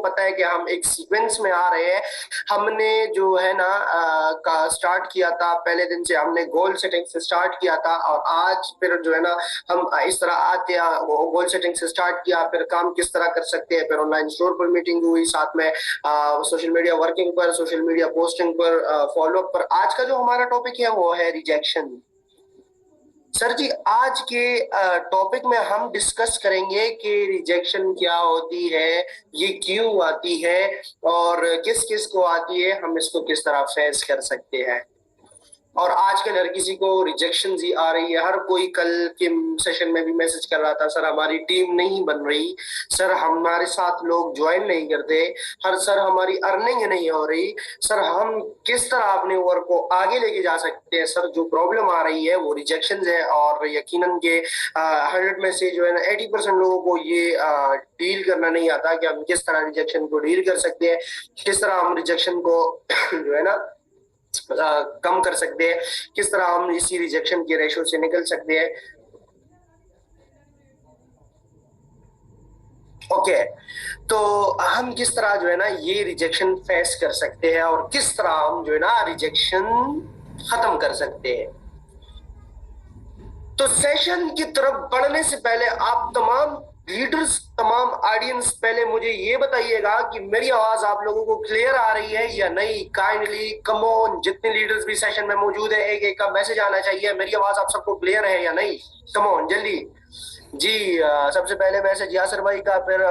पता है कि हम एक सीक्वेंस में आ रहे हैं। हमने जो है ना का स्टार्ट किया था, पहले दिन से हमने गोल सेटिंग से स्टार्ट किया था और आज फिर जो है ना हम इस तरह आते हैं, गोल सेटिंग से स्टार्ट किया, फिर काम किस तरह कर सकते हैं, फिर ऑनलाइन स्टोर पर मीटिंग हुई, साथ में सोशल मीडिया वर्किंग पर, सोशल मीडिया पोस्टिंग पर, फॉलोअप पर। आज का जो हमारा टॉपिक है वो है रिजेक्शन। सर जी, आज के टॉपिक में हम डिस्कस करेंगे कि रिजेक्शन क्या होती है, ये क्यों आती है और किस किस को आती है, हम इसको किस तरह फेस कर सकते हैं। और आजकल हर किसी को रिजेक्शन ही आ रही है। हर कोई कल के सेशन में भी मैसेज कर रहा था, सर हमारी टीम नहीं बन रही, सर हमारे साथ लोग ज्वाइन नहीं करते, सर हमारी अर्निंग नहीं हो रही, सर हम किस तरह अपने वर्क को आगे लेके जा सकते हैं। सर जो प्रॉब्लम आ रही है वो रिजेक्शन है और यकीनन के 100 में से जो है ना 80% लोगों को ये डील करना नहीं आता कि हम किस तरह रिजेक्शन को डील कर सकते हैं, किस तरह हम रिजेक्शन को जो है ना कम कर सकते हैं, किस तरह हम इसी रिजेक्शन के रेशो से निकल सकते हैं। ओके, तो हम किस तरह जो है ना ये रिजेक्शन फेस कर सकते हैं और किस तरह हम जो है ना रिजेक्शन खत्म कर सकते हैं। तो सेशन की तरफ बढ़ने से पहले आप तमाम लीडर्स, तमाम ऑडियंस, पहले मुझे ये बताइएगा कि मेरी आवाज आप लोगों को क्लियर आ रही है या नहीं। काइंडली कम ऑन, जितने लीडर्स भी सेशन में मौजूद है एक एक का मैसेज आना चाहिए, मेरी आवाज आप सबको क्लियर है या नहीं। कम ऑन जल्दी जी। सबसे पहले मैसेज यासर भाई का, फिर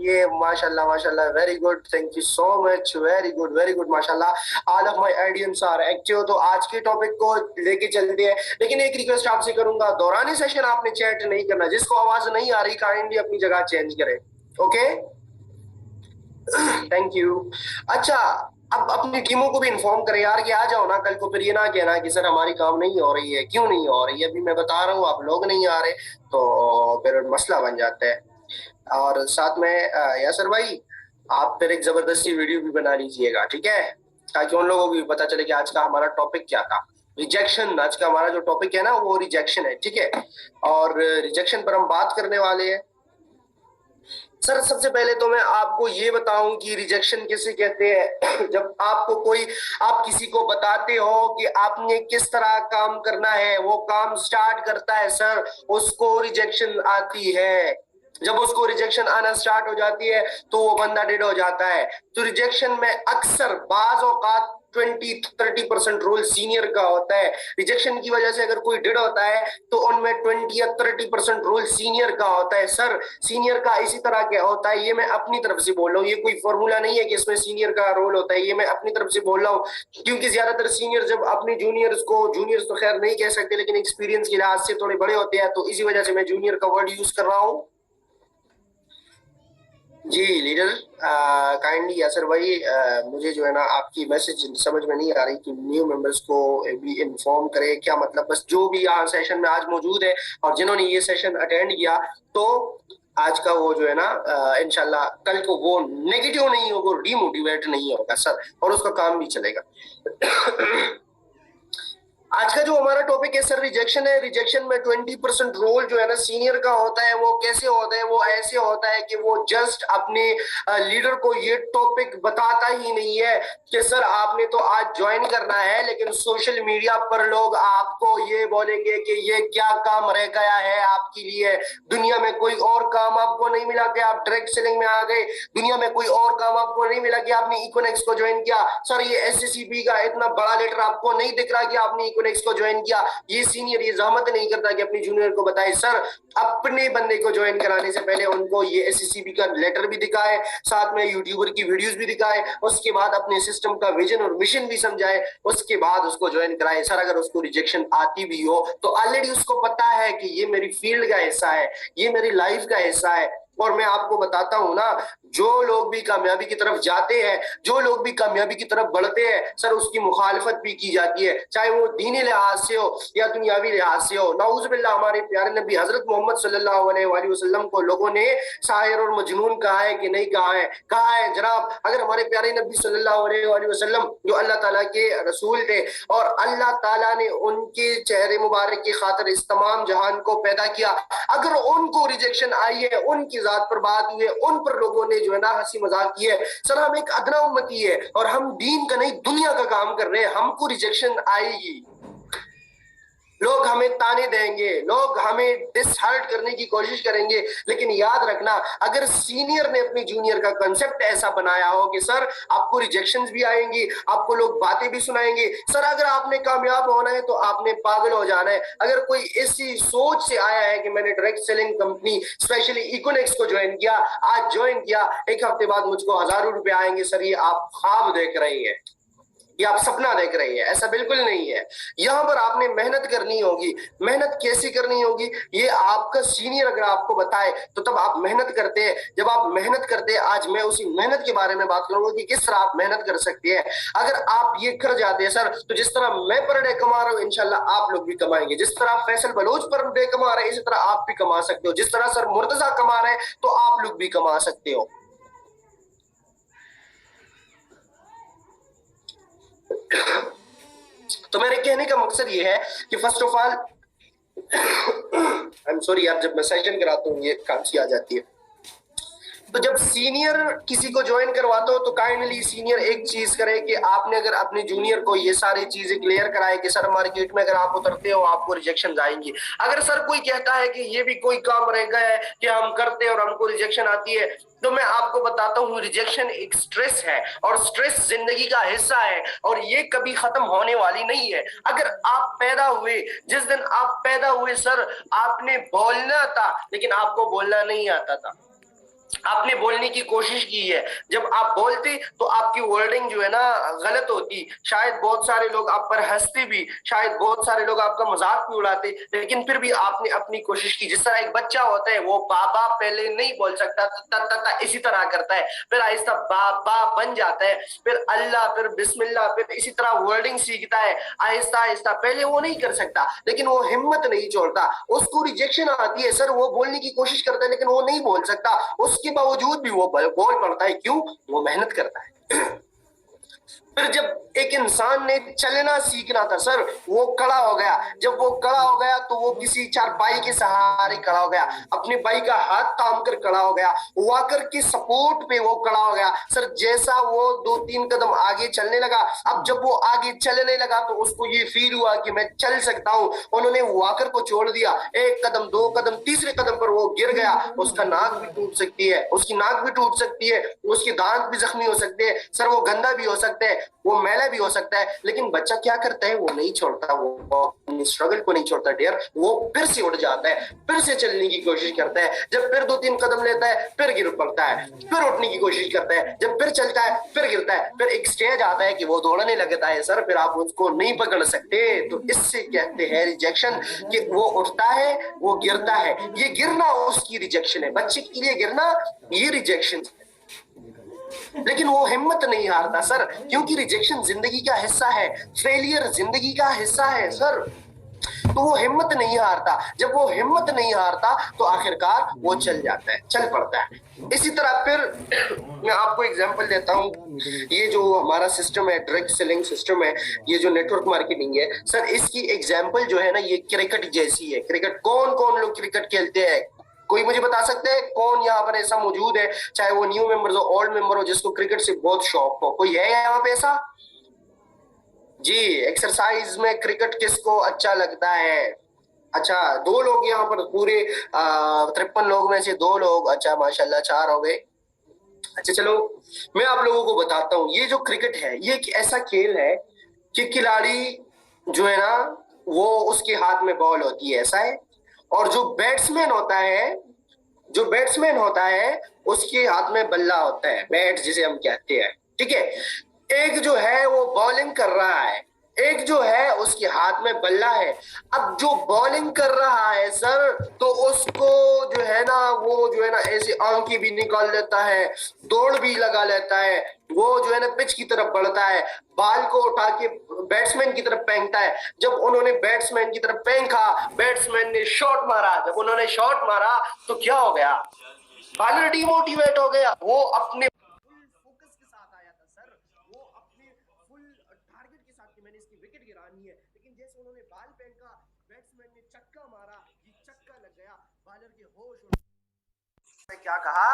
ये माशाल्लाह माशाल्लाह, very good, thank you so much, very good माशाल्लाह, all of my audience are active. तो आज के टॉपिक को लेके चलते हैं, लेकिन एक रिक्वेस्ट आपसे करूंगा, दौरान सेशन आपने चैट नहीं करना। जिसको आवाज नहीं आ रही काइंडली अपनी जगह चेंज करे। Okay, thank you. अच्छा, अब अपनी टीमों को भी इन्फॉर्म करें यार कि आ जाओ ना, कल को फिर ये ना कहना कि सर हमारी काम नहीं हो रही है। क्यों नहीं हो रही है, अभी मैं बता रहा हूँ, आप लोग नहीं आ रहे तो फिर मसला बन जाता है। और साथ में यासर भाई, आप फिर एक जबरदस्ती वीडियो भी बना लीजिएगा, ठीक है, ताकि उन लोगों को भी पता चले कि आज का हमारा टॉपिक क्या था। रिजेक्शन, आज का हमारा जो टॉपिक है ना वो रिजेक्शन है, ठीक है। और रिजेक्शन पर हम बात करने वाले हैं। सर सबसे पहले तो मैं आपको ये बताऊं कि रिजेक्शन किसे कहते हैं। जब आपको कोई, आप किसी को बताते हो कि आपने किस तरह काम करना है, वो काम स्टार्ट करता है सर, उसको रिजेक्शन आती है। जब उसको रिजेक्शन आना स्टार्ट हो जाती है तो वो बंदा डेड हो जाता है। तो रिजेक्शन में अक्सर बाज औकात 20-30% रोल सीनियर का होता है। रिजेक्शन की वजह से अगर कोई डेड होता है तो उनमें 20 या 30% रोल सीनियर का होता है। सर सीनियर का इसी तरह क्या होता है, ये मैं अपनी तरफ से बोल रहा हूँ, ये कोई फॉर्मूला नहीं है कि इसमें सीनियर का रोल होता है, ये मैं अपनी तरफ से बोल रहा हूँ। क्योंकि ज्यादातर सीनियर जब अपने जूनियर्स को, जूनियर्स तो खैर नहीं कह सकते लेकिन एक्सपीरियंस के लिहाज से थोड़े बड़े होते हैं, तो इसी वजह से मैं जूनियर का वर्ड यूज कर रहा हूँ। जी लीडर, काइंडली यासर भाई, मुझे जो है ना आपकी मैसेज समझ में नहीं आ रही कि न्यू मेंबर्स को भी इन्फॉर्म करें, क्या मतलब। बस जो भी यहाँ सेशन में आज मौजूद है और जिन्होंने ये सेशन अटेंड किया, तो आज का वो जो है ना इंशाल्लाह कल को वो नेगेटिव नहीं होगा, डिमोटिवेट नहीं होगा सर, और उसका काम भी चलेगा। आज का जो हमारा टॉपिक है सर रिजेक्शन है। रिजेक्शन में 20% रोल जो है ना सीनियर का होता है। वो कैसे होता है, वो ऐसे होता है कि वो जस्ट अपने लीडर को ये टॉपिक बताता ही नहीं है कि सर आपने तो आज ज्वाइन करना है, लेकिन सोशल मीडिया पर लोग आपको ये बोलेंगे कि ये क्या काम रह गया है आपके लिए, दुनिया में कोई और काम आपको नहीं मिला कि आप डायरेक्ट सेलिंग में आ गए, दुनिया में कोई और काम आपको नहीं मिला कि आपने इकोनेक्स को ज्वाइन किया, सर ये एससीसीपी का इतना बड़ा लेटर आपको नहीं दिख रहा कि आपने इकोनेक्स को ज्वाइन किया। ये सीनियर ये जहमत नहीं करता कि अपनी जूनियर को बताए। सर अपने बंदे को ज्वाइन कराने से पहले उनको ये एससीसीपी का लेटर भी दिखाए, साथ में यूट्यूबर की वीडियोस भी दिखाए, उसके बाद अपने सिस्टम का विजन और मिशन भी समझाए, उसके बाद उसको ज्वाइन कराए। सर अगर उसको रिजेक्शन आती भी हो तो ऑलरेडी उसको पता है कि ये मेरी फील्ड का हिस्सा है, ये मेरी लाइफ का हिस्सा है। और मैं आपको बताता हूं ना, जो लोग भी कामयाबी की तरफ जाते हैं, जो लोग भी कामयाबी की तरफ बढ़ते हैं, सर उसकी मुखालफत भी की जाती है, चाहे वो दीनी लिहाज से हो या दुनियावी लिहाज से हो। नाउजुबिल्लाह, हमारे प्यारे नबी हजरत मोहम्मद सल्लल्लाहु अलैहि वसल्लम को लोगों ने शायर और मजनून कहा है कि नहीं कहा है? कहा है जनाब। अगर हमारे प्यारे नबी सल्लल्लाहु अलैहि वसल्लम जो अल्लाह ताला के रसूल थे और अल्लाह ताला ने उनके चेहरे मुबारक की खातिर इस तमाम जहान को पैदा किया, अगर उनको रिजेक्शन आई है, उनकी जात पर बात हुई है, उन पर लोगों ने जो है ना हंसी मजाक की है। सर हम एक अदना उम्मती है और हम दीन का नहीं दुनिया का काम कर रहे हैं, हमको रिजेक्शन आएगी, लोग हमें ताने देंगे, लोग हमें डिसहर्ट करने की कोशिश करेंगे, लेकिन याद रखना अगर सीनियर ने अपनी जूनियर का कंसेप्ट ऐसा बनाया हो कि सर आपको रिजेक्शंस भी आएंगी, आपको लोग बातें भी सुनाएंगे, सर अगर आपने कामयाब होना है तो आपने पागल हो जाना है। अगर कोई ऐसी सोच से आया है कि मैंने डायरेक्ट सेलिंग कंपनी स्पेशली इकोनेक्स को ज्वाइन किया, आज ज्वाइन किया, एक हफ्ते बाद मुझको हजारों रुपए आएंगे, सर ये आप ख्वाब देख रहे हैं, ये आप सपना देख रही है, ऐसा बिल्कुल नहीं है। यहां पर आपने मेहनत करनी होगी। मेहनत कैसी करनी होगी ये आपका सीनियर अगर आपको बताए तो तब आप मेहनत करते हैं। जब आप मेहनत करते हैं, आज मैं उसी मेहनत के बारे में बात करूंगा कि किस तरह आप मेहनत कर सकते हैं। अगर आप ये कर जाते हैं सर, तो जिस तरह मैं पर डे कमा रहा हूं इंशाल्लाह आप लोग भी कमाएंगे। जिस तरह फैसल बलोच पर डे कमा रहे हैं इसी तरह आप भी कमा सकते हो। जिस तरह सर मुर्तजा कमा रहे हैं तो आप लोग भी कमा सकते हो। तो मेरे कहने का मकसद ये है कि first of all I am sorry यार, जब मैं सेशन कराता हूँ ये खांसी आ जाती है। तो जब सीनियर किसी को ज्वाइन करवाते हो तो काइंडली सीनियर एक चीज करे कि आपने अगर अपने जूनियर को ये सारी चीजें क्लियर कराए कि सर मार्केट में अगर आप उतरते हो आपको रिजेक्शन आएंगी। अगर सर कोई कहता है कि ये भी कोई काम रह गया है कि हम करते हैं और हमको रिजेक्शन आती है, तो मैं आपको बताता हूँ रिजेक्शन एक स्ट्रेस है और स्ट्रेस जिंदगी का हिस्सा है और ये कभी खत्म होने वाली नहीं है। अगर आप पैदा हुए, जिस दिन आप पैदा हुए सर आपने बोलना था लेकिन आपको बोलना नहीं आता था, आपने बोलने की कोशिश की है। जब आप बोलते तो आपकी वर्डिंग जो है ना गलत होती, शायद बहुत सारे लोग आप पर हंसते भी, शायद बहुत सारे लोग आपका मजाक भी उड़ाते, लेकिन फिर भी आपने अपनी कोशिश की। जिस तरह एक बच्चा होता है वो बाबा पहले नहीं बोल सकता, इसी तरह करता है, फिर आहिस्ता बाबा बन जाता है, फिर अल्लाह, फिर बिस्मिल्लाह, फिर इसी तरह वर्डिंग सीखता है आहिस्ता आहिस्ता। पहले वो नहीं कर सकता लेकिन वो हिम्मत नहीं छोड़ता, उसको रिजेक्शन आती है सर, वो बोलने की कोशिश करता है लेकिन वो नहीं बोल सकता, उसके बावजूद भी वो बोल पड़ता है। क्यों? वो मेहनत करता है। फिर जब एक इंसान ने चलना सीखना था सर, वो खड़ा हो गया। जब वो खड़ा हो गया तो वो किसी चारपाई के सहारे खड़ा हो गया, अपने भाई का हाथ थाम कर खड़ा हो गया, वॉकर की सपोर्ट पे वो खड़ा हो गया सर। जैसा वो 2-3 कदम आगे चलने लगा, अब जब वो आगे चलने लगा तो उसको ये फील हुआ कि मैं चल सकता हूं। उन्होंने वॉकर को छोड़ दिया, 1 कदम 2 कदम, तीसरे कदम पर वो गिर गया। उसका नाक भी टूट सकती है, उसकी नाक भी टूट सकती है, उसके दांत भी जख्मी हो सकते हैं सर, वो गंदा भी हो सकता है, वो मैला भी हो सकता है, लेकिन बच्चा क्या करता है? वो नहीं छोड़ता, वो अपनी स्ट्रगल को नहीं छोड़ता डियर। वो फिर से उठ जाता है, फिर से चलने की कोशिश करता है। जब फिर 2-3 कदम लेता है फिर गिर पड़ता है, फिर उठने की कोशिश करता है, जब फिर चलता है फिर गिरता है। फिर एक स्टेज आता है कि वो दौड़ने लगता है सर, फिर आप उसको नहीं पकड़ सकते। तो इससे कहते हैं रिजेक्शन, कि वो उठता है वो गिरता है, ये गिरना उसकी रिजेक्शन है। बच्चे के लिए गिरना ये रिजेक्शन है, लेकिन वो हिम्मत नहीं हारता सर, क्योंकि रिजेक्शन जिंदगी का हिस्सा है, फेलियर जिंदगी का हिस्सा है सर। तो वो हिम्मत नहीं हारता, जब वो हिम्मत नहीं हारता तो आखिरकार वो चल जाता है, चल पड़ता है। इसी तरह फिर मैं आपको एग्जांपल देता हूँ, ये जो हमारा सिस्टम है, डायरेक्ट सेलिंग सिस्टम है, ये जो नेटवर्क मार्केटिंग है सर, इसकी एग्जांपल जो है ना ये क्रिकेट जैसी है। क्रिकेट कौन कौन लोग क्रिकेट खेलते हैं? कोई मुझे बता सकते हैं कौन यहाँ पर ऐसा मौजूद है, चाहे वो न्यू मेंबर हो ओल्ड मेंबर हो, जिसको क्रिकेट से बहुत शौक हो? कोई है यहाँ पे ऐसा? जी, एक्सरसाइज में क्रिकेट किसको अच्छा लगता है? अच्छा, 2 लोग यहाँ पर, पूरे 53 लोग में से 2 लोग। अच्छा माशाल्लाह, 4 हो गए। अच्छा चलो, मैं आप लोगों को बताता हूँ, ये जो क्रिकेट है ये एक ऐसा खेल है कि खिलाड़ी जो है ना वो उसके हाथ में बॉल होती है, ऐसा है, और जो बैट्समैन होता है, जो बैट्समैन होता है उसके हाथ में बल्ला होता है, बैट जिसे हम कहते हैं, ठीक है। एक जो है वो बॉलिंग कर रहा है, एक जो है उसके हाथ में बल्ला है। अब जो बॉलिंग कर रहा है सर, तो उसको जो है ना वो जो है ना ऐसे आंखें भी निकाल लेता है, दौड़ भी लगा लेता है, वो जो है ना पिच की तरफ बढ़ता है, बाल को उठा के बैट्समैन की तरफ फेंकता है। जब उन्होंने बैट्समैन की तरफ फेंका, बैट्समैन ने शॉट मारा, जब उन्होंने शॉट मारा तो क्या हो गया? बॉलर डिमोटिवेट हो गया, वो अपने फुल फोकस के साथ आया था सर, वो अपने फुल टारगेट के साथ कि मैंने इसकी विकेट गिरानी है, लेकिन जैसे उन्होंने बॉल फेंका, बैट्समैन ने छक्का मारा, ये छक्का लग गया, बॉलर के होश उड़, क्या कहा?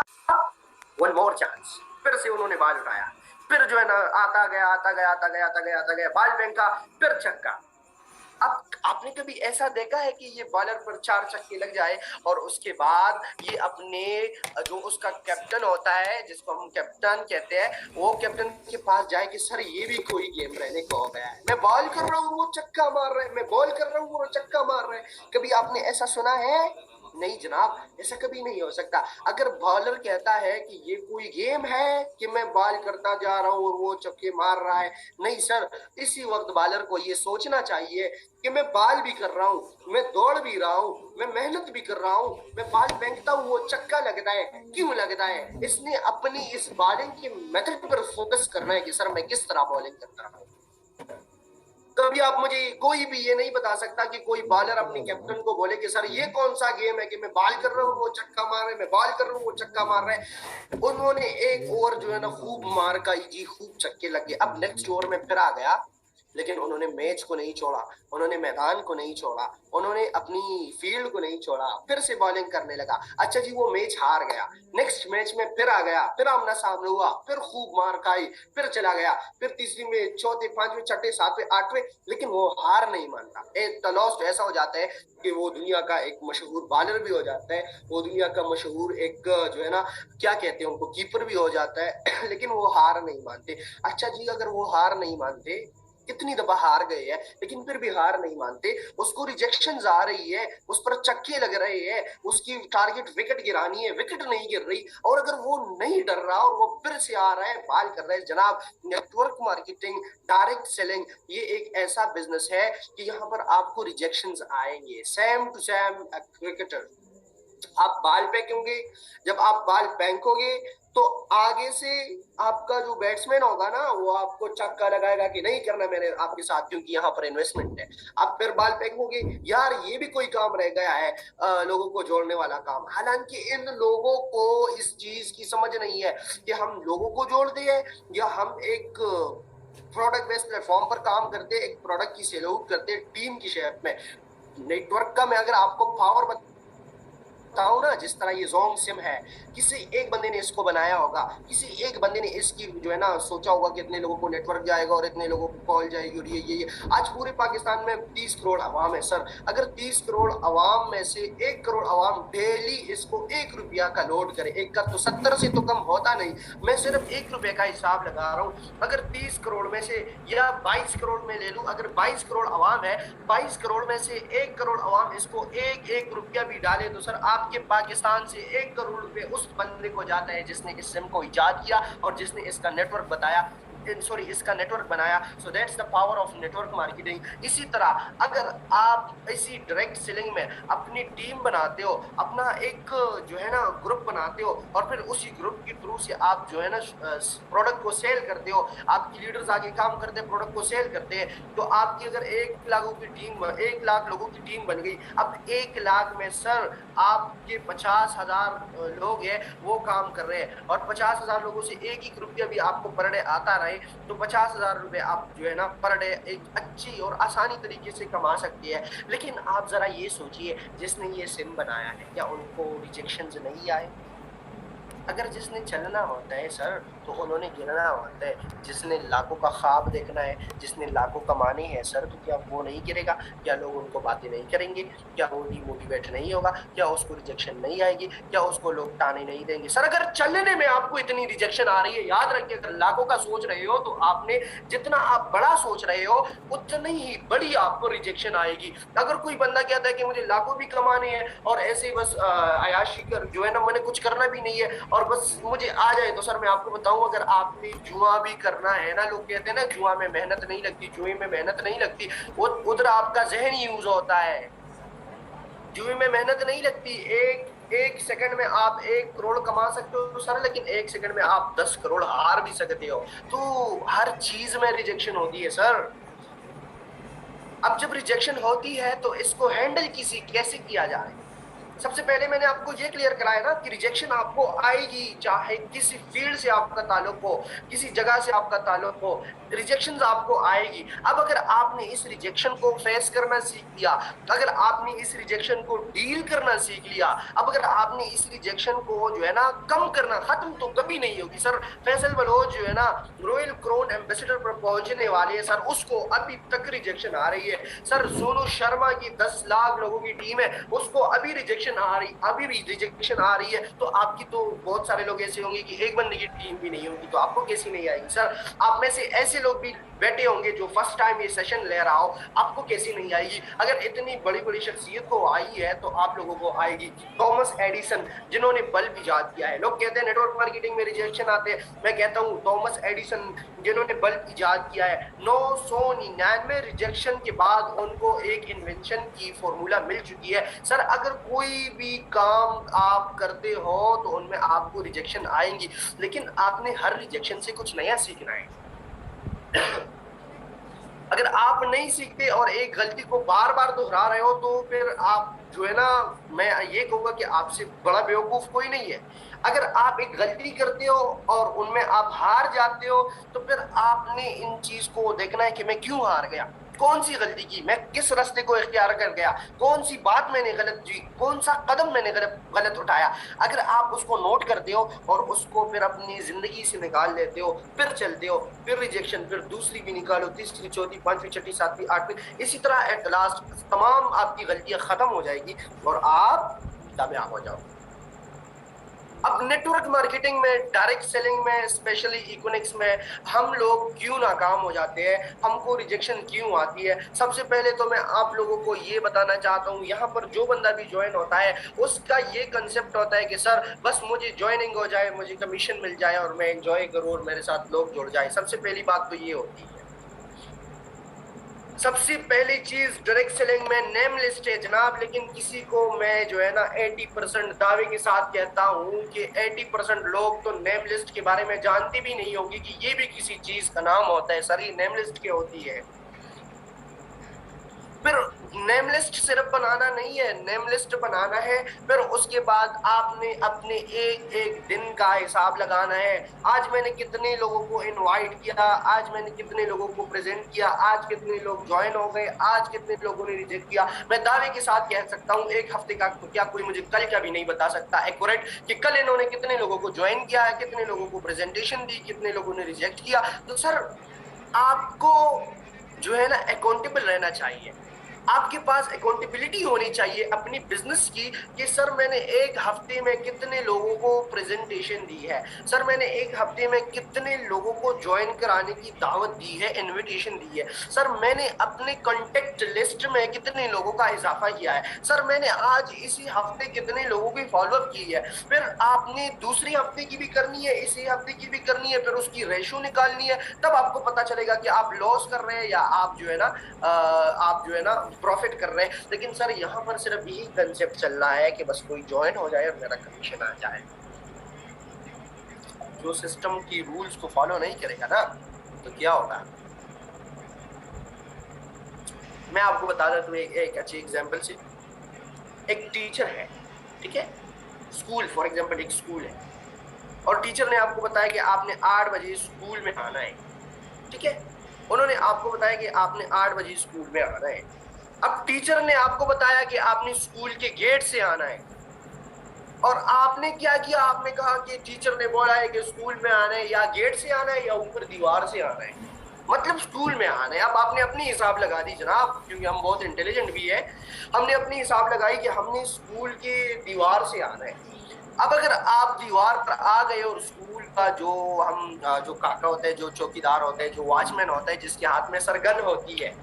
One more chance. फिर से उन्होंने बॉल उठाया, फिर जो है ना आता गया आता गया आता गया आता गया आता गया, बॉल फेंका, फिर छक्का। अब आपने कभी ऐसा देखा है कि ये बॉलर पर 4 छक्के लग जाए और उसके बाद ये अपने जो उसका कैप्टन होता है, जिसको हम कैप्टन कहते हैं, वो कैप्टन के पास जाए कि सर ये भी कोई गेम रहने को हो गया है, मैं बॉल कर रहा हूँ वो चक्का मार रहे हैं, मैं बॉल कर रहा हूँ वो चक्का मार रहे हैं। कभी आपने ऐसा सुना है? नहीं जनाब, ऐसा कभी नहीं हो सकता। अगर बॉलर कहता है कि ये कोई गेम है कि मैं बॉल करता जा रहा हूँ और वो चक्के मार रहा है, नहीं सर, इसी वक्त बॉलर को ये सोचना चाहिए कि मैं बॉल भी कर रहा हूँ, मैं दौड़ भी रहा हूँ, मैं मेहनत भी कर रहा हूँ, मैं बॉल फेंकता हूँ वो चक्का लगता है, क्यों लगता है? इसने अपनी इस बॉलिंग के मेथड पर फोकस करना है कि सर मैं किस तरह बॉलिंग करता हूँ। कभी आप मुझे कोई भी ये नहीं बता सकता कि कोई बॉलर अपने कैप्टन को बोले कि सर ये कौन सा गेम है कि मैं बॉल कर रहा हूँ वो चक्का मार रहे, मैं बॉल कर रहा हूँ वो चक्का मार रहे हैं। उन्होंने एक ओवर जो है ना खूब मार का जी, खूब छक्के लगे। अब नेक्स्ट ओवर में फिर आ गया, लेकिन उन्होंने मैच को नहीं छोड़ा, उन्होंने मैदान को नहीं छोड़ा, उन्होंने अपनी फील्ड को नहीं छोड़ा, फिर से बॉलिंग करने लगा। अच्छा जी, वो मैच हार गया, नेक्स्ट मैच में फिर आ गया, फिर आमना सामने हुआ, फिर खूब मार खाई, फिर चला गया, फिर तीसरी में, चौथे, पांचवें, छठे, सातवें, आठवें, लेकिन वो हार नहीं मानता। एक लॉस तो ऐसा हो जाता है कि वो दुनिया का एक मशहूर बॉलर भी हो जाता है, वो दुनिया का मशहूर एक जो है ना क्या कहते हैं उनको, कीपर भी हो जाता है लेकिन वो हार नहीं मानते। अच्छा जी, अगर वो हार नहीं मानते, कितनी दफा हार गए हैं लेकिन फिर भी हार नहीं मानते, उसको रिजेक्शंस आ रही है, उस पर चक्के लग रहे हैं, उसकी टारगेट विकेट गिरानी है, विकेट नहीं गिर रही, और अगर वो नहीं डर रहा और वो फिर से आ रहा है, बाल कर रहा है, जनाब नेटवर्क मार्केटिंग, डायरेक्ट सेलिंग, ये एक ऐसा बिजनेस है कि यहाँ पर आपको रिजेक्शंस आएंगे, सेम टू सेम क्रिकेटर। आप बाल फेंकोगे, जब आप बाल फेंकोगे तो आगे से आपका जो बैट्समैन होगा ना, वो आपको चक्का लगाएगा कि नहीं करना मैंने आपके साथ, क्योंकि यहाँ पर इन्वेस्टमेंट है। आप फिर बाल फेंकोगे, यार ये भी कोई काम रह गया है, लोगों को जोड़ने वाला काम। हालांकि इन लोगों को इस चीज की समझ नहीं है कि हम लोगों को जोड़ते हैं या हम एक प्रोडक्ट बेस्ड प्लेटफॉर्म पर काम करते हैं, एक प्रोडक्ट की सेल आउट करते हैं टीम की शेप में। नेटवर्क का मैं अगर आपको पावर बताऊं ना, जिस तरह ये जोंग सिम है, किसी एक बंदे ने इसको बनाया होगा, किसी एक बंदे ने इसकी जो है ना सोचा होगा कि इतने लोगों को नेटवर्क जाएगा और इतने लोगों को कॉल जाएगी और ये आज पूरे पाकिस्तान में 30 करोड़ अवाम है सर। अगर 30 करोड़ अवाम में से 1 करोड़ अवाम डेली इसको 1 रुपया का लोड करे, एक का तो 70 से तो कम होता नहीं, मैं सिर्फ 1 रुपए का हिसाब लगा रहा हूँ। अगर 30 करोड़ में से या 22 करोड़ में ले लूं, अगर 22 करोड़ अवाम है, 22 करोड़ में से 1 करोड़ अवाम इसको एक एक रुपया भी डाले तो सर आपके पाकिस्तान से 1 करोड़ रुपए उस बंदे को जाता है जिसने इस सिम को इजाद किया और जिसने इसका नेटवर्क बताया, सॉरी इसका नेटवर्क बनाया। So that's the power of network marketing. इसी तरह अगर आप इसी डायरेक्ट सेलिंग में अपनी टीम बनाते हो, अपना एक जो है ना ग्रुप बनाते हो और फिर उसी ग्रुप के थ्रू से आप जो है ना प्रोडक्ट को सेल करते हो, आपकी लीडर्स आगे काम करते हैं, प्रोडक्ट को सेल करते हैं, तो आपकी अगर 1 लाख की टीम, 1 लाख लोगों की टीम बन गई, अब 1 लाख में सर आपके 50,000 लोग हैं वो काम कर रहे हैं और 50,000 लोगों से 1 रुपया भी आपको पर डे आता रहे तो 50,000 रुपए आप जो है ना पर डे एक अच्छी और आसानी तरीके से कमा सकती है। लेकिन आप जरा ये सोचिए, जिसने ये सिम बनाया है क्या उनको रिजेक्शंस नहीं आए? अगर जिसने चलना होता है सर तो उन्होंने गिरना होता है, जिसने लाखों का ख्वाब देखना है, जिसने लाखों कमाने हैं सर, तो क्या वो नहीं गिरेगा? क्या लोग उनको बातें नहीं करेंगे? क्या वो डिमोटिवेट नहीं होगा? क्या उसको रिजेक्शन नहीं आएगी? क्या उसको लोग ताने नहीं देंगे? सर अगर चलने में आपको इतनी रिजेक्शन आ रही है, याद रखिए अगर लाखों का सोच रहे हो तो आपने जितना आप बड़ा सोच रहे हो उतनी ही बड़ी आपको रिजेक्शन आएगी। अगर कोई बंदा कहता है कि मुझे लाखों भी कमाने हैं और ऐसे ही बस अयाशी कर जो है ना, मैंने कुछ करना भी नहीं है और बस मुझे आ जाए, तो सर मैं आपको बताऊं अगर आपने जुआ भी करना है ना, लोग कहते हैं ना जुआ में मेहनत नहीं लगती, जुए में मेहनत नहीं लगती, वो उधर आपका जहन यूज होता है। जुए में मेहनत नहीं लगती, एक सेकंड में आप 1 करोड़ कमा सकते हो सर, लेकिन 1 सेकंड में आप 10 करोड़ हार भी सकते हो। तो हर चीज में रिजेक्शन होती है सर। अब जब रिजेक्शन होती है तो इसको हैंडल कैसे किया जाए? सबसे पहले मैंने आपको ये क्लियर कराया ना कि रिजेक्शन आपको आएगी, चाहे किसी फील्ड से आपका ताल्लुक हो, किसी जगह से आपका ताल्लुक हो, रिजेक्शन आपको आएगी। अब अगर आपने इस रिजेक्शन को फेस करना सीख लिया, अगर आपने इस रिजेक्शन को डील करना सीख लिया, अब अगर आपने इस रिजेक्शन को जो है ना कम करना, खत्म तो कभी नहीं होगी सर। फैसल बलोच जो है ना रॉयल क्राउन एम्बेसडर पर पहुंचने वाले हैं सर, उसको अभी तक रिजेक्शन आ रही है सर। सोनू शर्मा की 10 लाख लोगों की टीम है, उसको अभी रिजेक्शन आ रही, अभी भी रिजेक्शन आ रही है। तो आपकी तो बहुत सारे लोग ऐसे होंगे कि एक बंदे की टीम भी नहीं होगी, तो आपको कैसी नहीं आएगी सर? आप में से ऐसे लोग भी बैठे होंगे जो फर्स्ट टाइम ये सेशन ले रहा हो, आपको कैसी नहीं आएगी? अगर इतनी बड़ी बड़ी शख्सियत को आई है तो आप लोगों को आएगी। थॉमस एडिसन जिन्होंने बल्ब इजाद किया है, लोग कहते हैं नेटवर्क मार्केटिंग में रिजेक्शन आते हैं, मैं कहता हूँ थॉमस एडिसन जिन्होंने बल्ब इजाद किया है, 999 रिजेक्शन के बाद उनको एक इन्वेंशन की फॉर्मूला मिल चुकी है सर। अगर कोई भी काम आप करते हो तो उनमें आपको रिजेक्शन आएंगी, लेकिन आपने हर रिजेक्शन से कुछ नया सीखना है। अगर आप नहीं सीखते और एक गलती को बार बार दोहरा रहे हो तो फिर आप जो है ना, मैं ये कहूंगा कि आपसे बड़ा बेवकूफ कोई नहीं है। अगर आप एक गलती करते हो और उनमें आप हार जाते हो तो फिर आपने इन चीज को देखना है कि मैं क्यों हार गया, कौन सी गलती की, मैं किस रास्ते को इख्तियार कर गया, कौन सी बात मैंने गलत की, कौन सा कदम मैंने गलत उठाया। अगर आप उसको नोट करते हो और उसको फिर अपनी जिंदगी से निकाल लेते हो, फिर चलते हो, फिर रिजेक्शन, फिर दूसरी भी निकालो, तीसरी, चौथी, पांचवी, छठी, सातवीं, आठवीं, इसी तरह एट लास्ट तमाम आपकी गलतियां खत्म हो जाएगी और आप कामयाब हो जाओ। अब नेटवर्क मार्केटिंग में, डायरेक्ट सेलिंग में, स्पेशली इकोनॉमिक्स में हम लोग क्यों नाकाम हो जाते हैं, हमको रिजेक्शन क्यों आती है? सबसे पहले तो मैं आप लोगों को ये बताना चाहता हूँ, यहाँ पर जो बंदा भी ज्वाइन होता है उसका ये कंसेप्ट होता है कि सर बस मुझे ज्वाइनिंग हो जाए, मुझे कमीशन मिल जाए और मैं एंजॉय करूँ और मेरे साथ लोग जुड़ जाए। सबसे पहली बात तो ये होती है। सबसे पहली चीज डायरेक्ट सेलिंग में नेम लिस्ट है जनाब, लेकिन किसी को मैं जो है ना 80% दावे के साथ कहता हूं कि 80% लोग तो नेम लिस्ट के बारे में जानते भी नहीं होंगे कि ये भी किसी चीज का नाम होता है सर। ये नेम लिस्ट क्या होती है? फिर नेम लिस्ट सिर्फ बनाना नहीं है, नेम लिस्ट बनाना है, फिर उसके बाद आपने अपने एक एक दिन का हिसाब लगाना है। आज मैंने कितने लोगों को इनवाइट किया, आज मैंने कितने लोगों को प्रेजेंट किया, आज कितने लोग ज्वाइन हो गए, आज कितने लोगों ने रिजेक्ट किया। मैं दावे के साथ कह सकता हूँ एक हफ्ते का, क्या कोई मुझे कल का भी नहीं बता सकता एक्यूरेट कि कल इन्होंने कितने लोगों को ज्वाइन किया है, कितने लोगों को प्रेजेंटेशन दी, कितने लोगों ने रिजेक्ट किया। तो सर आपको जो है ना अकाउंटेबल रहना चाहिए, आपके पास अकाउंटेबिलिटी होनी चाहिए अपनी बिजनेस की कि सर मैंने एक हफ्ते में कितने लोगों को प्रेजेंटेशन दी है, सर मैंने एक हफ्ते में कितने लोगों को ज्वाइन कराने की दावत दी है, इनविटेशन दी है, सर मैंने अपने कॉन्टेक्ट लिस्ट में कितने लोगों का इजाफा किया है, सर मैंने आज इसी हफ्ते कितने लोगों की फॉलोअप की है। फिर आपने दूसरी हफ्ते की भी करनी है, इसी हफ्ते की भी करनी है, फिर उसकी रेशो निकालनी है, तब आपको पता चलेगा कि आप लॉस कर रहे हैं या आप जो है ना प्रॉफिट कर रहे हैं। लेकिन सर यहाँ पर सिर्फ यही कंसेप्ट चल रहा है कि बस कोई ज्वाइन हो जाए और मेरा कमीशन आ जाए। जो सिस्टम की रूल्स को फॉलो नहीं करेगा ना तो क्या होगा? मैं आपको बता देता हूँ एक अच्छी एग्जांपल से। एक टीचर है, ठीक है, स्कूल फॉर एग्जांपल एक स्कूल है और टीचर ने आपको बताया कि आपने 8 बजे स्कूल में आना है, ठीक है, उन्होंने आपको बताया कि आपने 8 बजे स्कूल में आना है। अब टीचर ने आपको बताया कि आपने स्कूल के गेट से आना है और आपने क्या किया, आपने कहा कि टीचर ने बोला है कि स्कूल में आना है या गेट से आना है या ऊपर दीवार से आना है, मतलब स्कूल में आना है। अब आपने अपनी हिसाब लगा दी जनाब, क्योंकि हम बहुत इंटेलिजेंट भी है, हमने अपनी हिसाब लगाई कि हमने स्कूल के दीवार से आना है। अब अगर आप दीवार पर आ गए और स्कूल का जो काका होता है, जो चौकीदार होता है, जो वॉचमैन होता है, जिसके हाथ में सरगन होती है,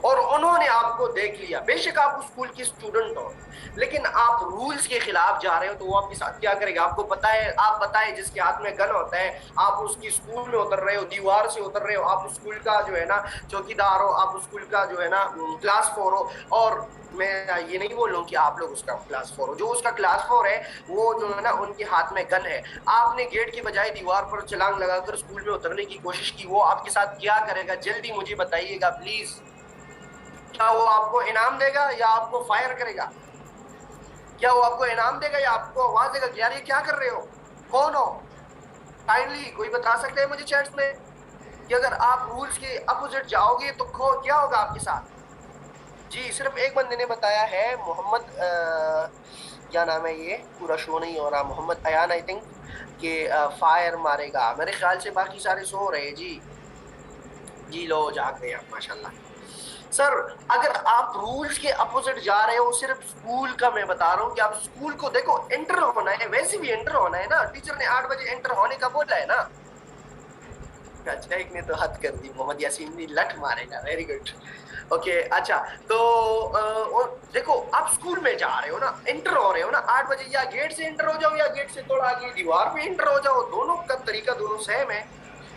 और उन्होंने आपको देख लिया, बेशक आप उस स्कूल के स्टूडेंट हो लेकिन आप रूल्स के खिलाफ जा रहे हो, तो वो आपके साथ क्या करेगा आपको पता है? आप बताए, जिसके हाथ में गन होता है, आप उसकी स्कूल में उतर रहे हो, दीवार से उतर रहे हो, आप स्कूल का जो है ना चौकीदार हो, आप स्कूल का जो है ना क्लास 4 हो, और मैं ये नहीं बोल रहा हूँ कि आप लोग उसका क्लास 4 हो, जो उसका क्लास 4 है वो जो है ना उनके हाथ में गन है। आपने गेट के बजाय दीवार पर छलांग लगाकर स्कूल में उतरने की कोशिश की, वो आपके साथ क्या करेगा? जल्दी मुझे बताइएगा प्लीज। क्या वो आपको इनाम देगा या आपको फायर करेगा? क्या वो आपको इनाम देगा या आपको आवाज देगा कि यार ये क्या कर रहे हो, कौन हो? काइंडली कोई बता सकते हैं मुझे चैट्स में कि अगर आप रूल्स के अपोजिट जाओगे तो क्या होगा आपके साथ? जी सिर्फ एक बंदे ने बताया है, मोहम्मद क्या नाम है, ये पूरा शो नहीं हो रहा, मोहम्मद अयान आई थिंक, कि फायर मारेगा। मेरे ख्याल से बाकी सारे सो रहे हैं जी। जी लो जाग गए आप माशाल्लाह। सर अगर आप रूल्स के अपोजिट जा रहे हो, सिर्फ स्कूल का मैं बता रहा हूँ कि आप स्कूल को देखो, एंटर होना है, वैसे भी एंटर होना है ना, टीचर ने 8 बजे एंटर होने का बोला है ना। अच्छा एक ने तो हद कर दी, मोहम्मद यासीन ने लठ मारेगा, वेरी गुड। ओके अच्छा, तो और देखो आप स्कूल में जा रहे हो ना, एंटर हो रहे हो ना 8 बजे, या गेट से एंटर हो जाओ या गेट से थोड़ा आगे दीवार पे एंटर हो जाओ, दोनों का तरीका दोनों सेम है।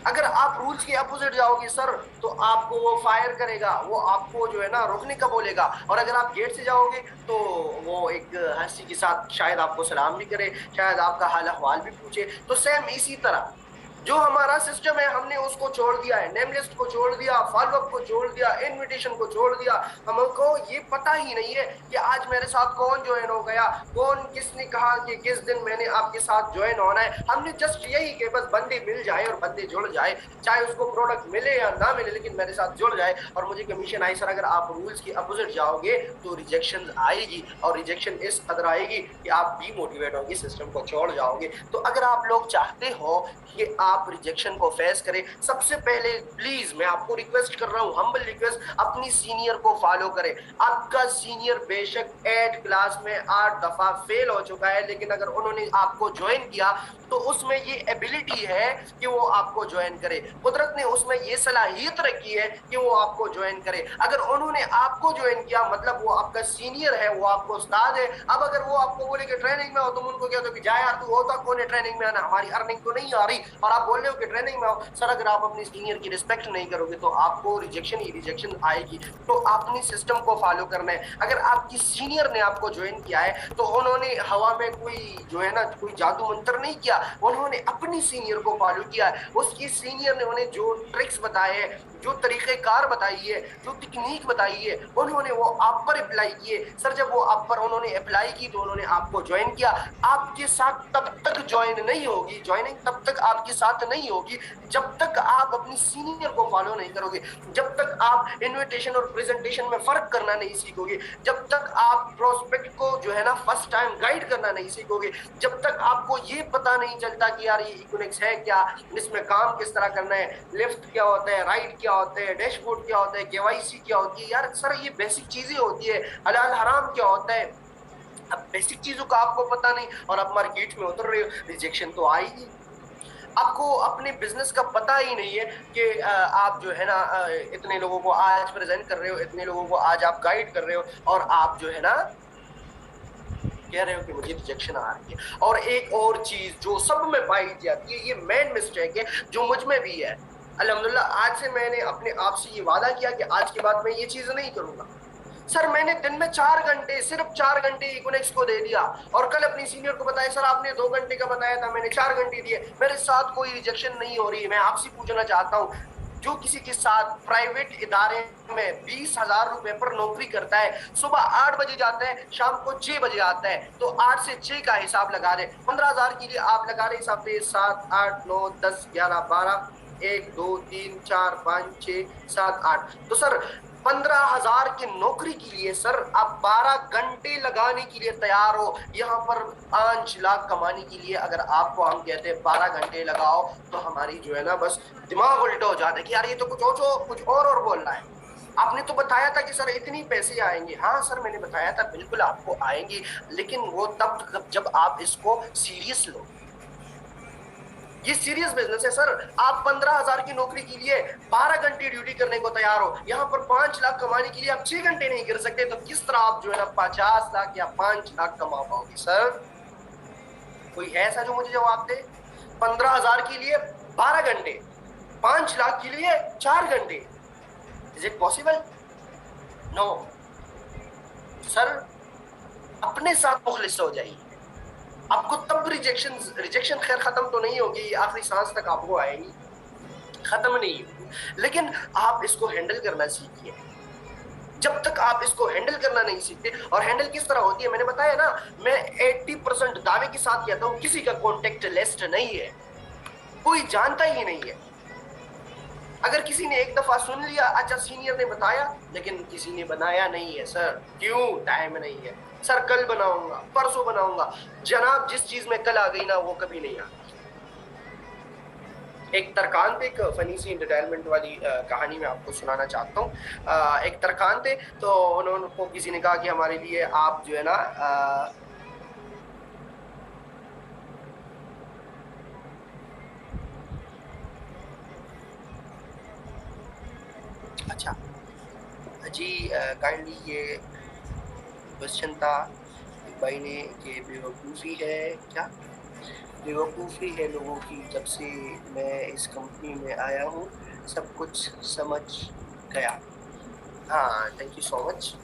अगर आप रूल्स के अपोजिट जाओगे सर तो आपको वो फायर करेगा, वो आपको जो है ना रोकने का बोलेगा। और अगर आप गेट से जाओगे तो वो एक हंसी के साथ शायद आपको सलाम भी करे, शायद आपका हाल अहवाल भी पूछे। तो सेम इसी तरह जो हमारा सिस्टम है हमने उसको छोड़ दिया है, नेम लिस्ट को छोड़ दिया, फॉलोअप को छोड़ दिया, इनविटेशन को छोड़ दिया। हमको ये पता ही नहीं है कि आज मेरे साथ कौन ज्वाइन हो गया, कौन किसने कहा कि किस दिन मैंने आपके साथ ज्वाइन होना है। हमने जस्ट यही कि बस बंदे मिल जाए और बंदे जुड़ जाए, चाहे उसको प्रोडक्ट मिले या ना मिले, लेकिन मेरे साथ जुड़ जाए और मुझे कमीशन आए। सर अगर आप रूल्स के अपोजिट जाओगे तो रिजेक्शन आएगी, और रिजेक्शन इस कदर आएगी कि आप डीमोटिवेट होंगे, सिस्टम को छोड़ जाओगे। तो अगर आप लोग चाहते हो कि आप रिजेक्शन को फेस करें, सबसे पहले प्लीज मैं आपको रिक्वेस्ट कर रहा हूं, हम्बल रिक्वेस्ट, अपनी सीनियर को फॉलो करें। आपका सीनियर बेशक 8 क्लास में 8 दफा फेल हो चुका है, लेकिन अगर उन्होंने आपको ज्वाइन किया तो उसमें ये एबिलिटी है कि वो आपको ज्वाइन करे, कुदरत ने उसमें ये सलाहियत रखी है कि वो आपको ज्वाइन करे। अगर उन्होंने आपको ज्वाइन किया मतलब वो आपका सीनियर है, वो आपको उस्ताद है। अब अगर वो आपको बोले कि ट्रेनिंग में हो, तुम उनको कह दो कि जा यार तू होता कौन है ट्रेनिंग में आना, हमारी अर्निंग तो नहीं आ रही, और आप बोल रहे हो कि ट्रेनिंग में आओ। सर अगर आप अपनी सीनियर की रिस्पेक्ट नहीं करोगे तो आपको रिजेक्शन ही रिजेक्शन आएगी। तो अपनी सिस्टम को फॉलो करना है। अगर आपकी सीनियर ने आपको ज्वाइन किया है तो उन्होंने हवा में कोई जो है ना कोई जादू मंत्र नहीं किया, उन्होंने अपनी सीनियर को फॉलो किया है। उसकी सीनियर ने उन्हें जो ट्रिक्स बताए हैं, जो तरीक़ेकार बताई है, जो टेक्निक बताई है, उन्होंने वो आप पर अप्लाई किए। सर जब वो आप पर उन्होंने अप्लाई की तो उन्होंने आपको ज्वाइन किया। आपके साथ तब तक ज्वाइन नहीं होगी, ज्वाइनिंग तब तक आपके साथ नहीं होगी जब तक आप अपनी सीनियर को फॉलो नहीं करोगे, जब तक आप इन्विटेशन और प्रेजेंटेशन में फर्क करना नहीं सीखोगे, जब तक आप प्रोस्पेक्ट को जो है ना फर्स्ट टाइम गाइड करना नहीं सीखोगे, जब तक आपको ये पता नहीं चलता कि यार ये इकोनिक्स है क्या, इसमें काम किस तरह करना है, लेफ्ट क्या होता है, राइट क्या होता है, डैशबोर्ड क्या होता है, केवाईसी क्या होती है, यार सर ये बेसिक चीजें होती है, हलाल हराम क्या होता है। अब बेसिक चीजों का आपको पता नहीं और आप मार्केट में उतर रहे हो, रिजेक्शन तो आएगी। आपको अपने बिजनेस का पता ही नहीं है कि आप जो है ना इतने लोगों को आज प्रेजेंट कर रहे हो, इतने लोगों को आज आप गाइड कर रहे हो, और आप जो है ना कह रहे हो कि मुझे रिजेक्शन आ रही है। और एक और चीज जो सब में पाई जाती है, ये मेन मिस्टेक है जो मुझ में भी है। अल्हम्दुलिल्लाह आज से मैंने अपने आप से ये वादा किया कि आज के बाद मैं ये चीज नहीं करूंगा। सर मैंने दिन में 4 घंटे, सिर्फ 4 घंटे इकोनिक्स को दे दिया, और कल अपनी सीनियर को बताया सर आपने 2 घंटे का बताया था, मैंने 4 घंटे दिए, मेरे साथ कोई रिजेक्शन नहीं हो रही है। मैं आपसे पूछना चाहता हूँ, जो किसी के साथ प्राइवेट इदारे में 20,000 रुपए पर नौकरी करता है, सुबह 8 बजे जाता है, शाम को 6 बजे आता है, तो 8 से 6 का हिसाब लगा दे, 15,000 के लिए आप लगा रहे हिसाब से 7 8 9 10 11 12 1 2 3 4 5 6 7 8, तो सर 15,000 की नौकरी के लिए सर आप 12 घंटे लगाने के लिए तैयार हो। यहाँ पर 5 लाख कमाने के लिए अगर आपको हम कहते हैं 12 घंटे लगाओ, तो हमारी जो है ना बस दिमाग उल्टा हो जाता है कि यार ये तो कुछ और बोल रहा है। आपने तो बताया था कि सर इतनी पैसे आएंगे। हाँ सर मैंने बताया था, बिल्कुल आपको आएंगे, लेकिन वो तब जब आप इसको सीरियस लो। ये सीरियस बिजनेस है सर। आप 15,000 की नौकरी के लिए 12 घंटे ड्यूटी करने को तैयार हो, यहाँ पर 5 लाख कमाने के लिए आप 6 घंटे नहीं कर सकते, तो किस तरह आप जो है ना 50 लाख या 5 लाख कमा पाओगे? सर कोई है ऐसा जो मुझे जवाब दे? 15,000 के लिए 12 घंटे, 5 लाख के लिए 4 घंटे, is it possible? No sir, अपने साथ मुखलिस हो जाइए, आपको तब रिजेक्शन खैर खत्म तो नहीं होगी, आखिरी सांस तक आपको आएगी, खत्म नहीं होगी, लेकिन आप इसको हैंडल करना सीखिए। जब तक आप इसको हैंडल करना नहीं सीखते। और हैंडल किस तरह होती है मैंने बताया ना, मैं 80% दावे के साथ कहता हूं किसी का कॉन्टेक्ट लिस्ट नहीं है, कोई जानता ही नहीं है। अगर किसी ने एक दफा सुन लिया, अच्छा सीनियर ने बताया, लेकिन किसी ने बनाया नहीं है। सर क्यों? टाइम नहीं है। सर कल बनाऊंगा, परसों बनाऊंगा। जनाब जिस चीज में कल आ गई ना वो कभी नहीं आती। एक तरकान पे एक फनी सी एंटरटेनमेंट वाली कहानी मैं आपको सुनाना चाहता हूँ। एक तरकान थे, तो उनको किसी ने कहा कि हमारे लिए आप जो है ना अच्छा जी काइंडली ये क्वेश्चन था एक भाई ने कि बेवकूफ़ी है क्या? बेवकूफ़ी है लोगों की, जब से मैं इस कंपनी में आया हूँ सब कुछ समझ गया। हाँ थैंक यू सो मच।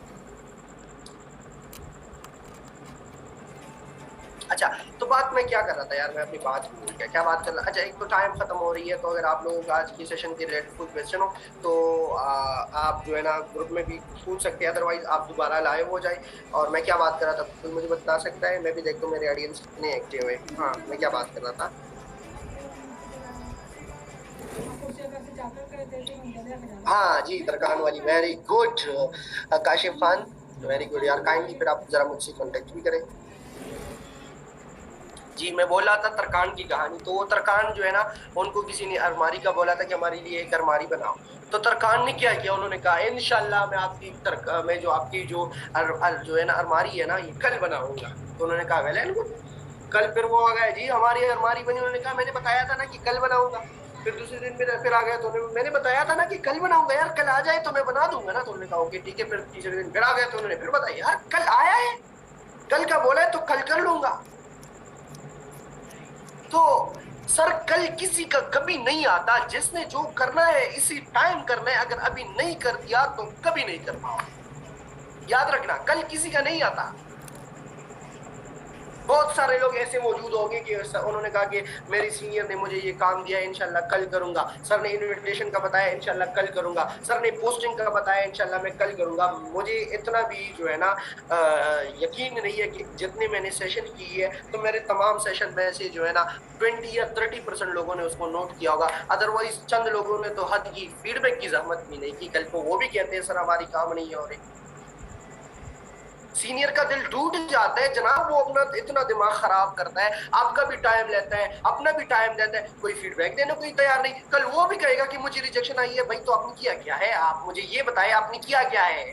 अच्छा तो बात मैं क्या कर रहा था यार, मैं अपनी बात भूल गया, क्या बात कर रहा। अच्छा एक तो टाइम खत्म हो रही है, तो अगर आप लोगों का आज की सेशन के रिलेटेड कोई क्वेश्चन हो तो आप जो है ना ग्रुप में भी पूछ सकते हैं, अदरवाइज आप दोबारा लाइव हो जाए। और मैं क्या बात कर रहा था कोई मुझे बता सकता है? मैं भी देखता हूँ मेरे ऑडियंस कितने एक्टिव है। हाँ मैं क्या बात कर रहा था? हाँ जी दरकान वाली, very good Kashif Khan, very good यार। काइंडली फिर आप जरा मुझसे कॉन्टेक्ट भी करें। जी मैं बोल रहा था तरकान की कहानी। तो वो तरकान जो है ना, उनको किसी ने अलमारी का बोला था कि हमारे लिए एक अलमारी बनाओ। तो तरकान ने क्या किया, उन्होंने कहा इंशाल्लाह मैं आपकी मैं जो आपकी जो है ना अलमारी है ना ये कल बनाऊंगा। तो उन्होंने कहा वेल एंड गुड। कल फिर वो आ गया जी, हमारी अलमारी बनी। उन्होंने कहा मैंने बताया था ना कि कल बनाऊंगा। फिर दूसरे दिन फिर आ गया, तो मैंने बताया था ना कि कल बनाऊंगा यार, कल आ जाए तो मैं बना दूंगा ना। तो उन्होंने कहा ओके ठीक है। फिर तीसरे दिन फिर आ गया, तो उन्होंने फिर बताया यार कल आया है, कल का बोला है तो कल कर लूंगा। तो सर कल किसी का कभी नहीं आता, जिसने जो करना है इसी टाइम करना है। अगर अभी नहीं कर दिया तो कभी नहीं कर पाओ। याद रखना कल किसी का नहीं आता। बहुत सारे लोग ऐसे मौजूद होंगे कि उन्होंने कहा कि मेरी सीनियर ने मुझे ये काम दिया, इंशाल्लाह कल करूंगा। सर ने इनविटेशन का बताया, इंशाल्लाह कल करूंगा। सर ने पोस्टिंग का बताया, इंशाल्लाह मैं कल करूंगा। मुझे इतना भी जो है ना यकीन नहीं है कि जितने मैंने सेशन की है, तो मेरे तमाम सेशन में से जो है ना 20 या 30% लोगों ने उसको नोट किया होगा। अदरवाइज चंद लोगों ने तो हद की फीडबैक की जहमत भी नहीं की। कल को वो भी कहते हैं सर हमारी काम नहीं है। और सीनियर का दिल टूट जाता है जनाब, वो अपना इतना दिमाग खराब करता है, आपका भी टाइम लेता है, अपना भी टाइम देता है, कोई फीडबैक देने को तैयार नहीं। कल वो भी कहेगा कि मुझे रिजेक्शन आई है। भाई तो आपने किया क्या है? आप मुझे ये बताएं आपने किया क्या है?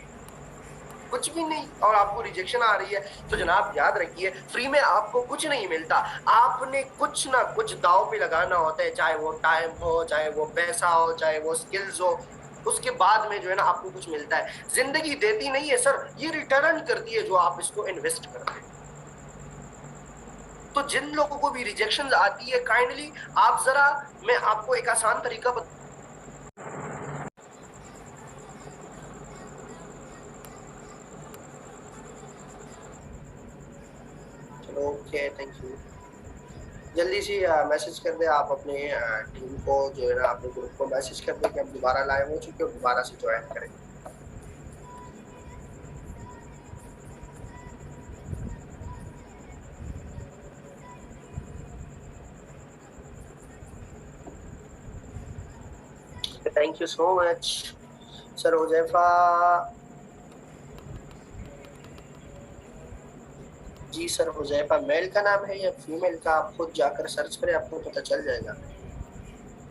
कुछ भी नहीं। और आपको रिजेक्शन आ रही है। तो जनाब याद रखिए फ्री में आपको कुछ नहीं मिलता। आपने कुछ ना कुछ दांव पे लगाना होता है, चाहे वो टाइम हो, चाहे वो पैसा हो, चाहे वो स्किल्स हो। उसके बाद में जो है ना आपको कुछ मिलता है। जिंदगी देती नहीं है सर, ये रिटर्न करती है जो आप इसको इन्वेस्ट करते हैं। तो जिन लोगों को भी रिजेक्शन आती है, काइंडली आप जरा, मैं आपको एक आसान तरीका चलो ओके थैंक यू। जल्दी से मैसेज कर दे आप अपने टीम को, जो है ना अपने ग्रुप को मैसेज कर दे कि हम दोबारा लाइव हो चुके हैं, दोबारा से ज्वाइन करें। Thank you so much sir Huzaifa ji. Sir Huzaifa male का नाम है या फीमेल का? आप खुद जाकर सर्च करें, आपको पता चल जाएगा।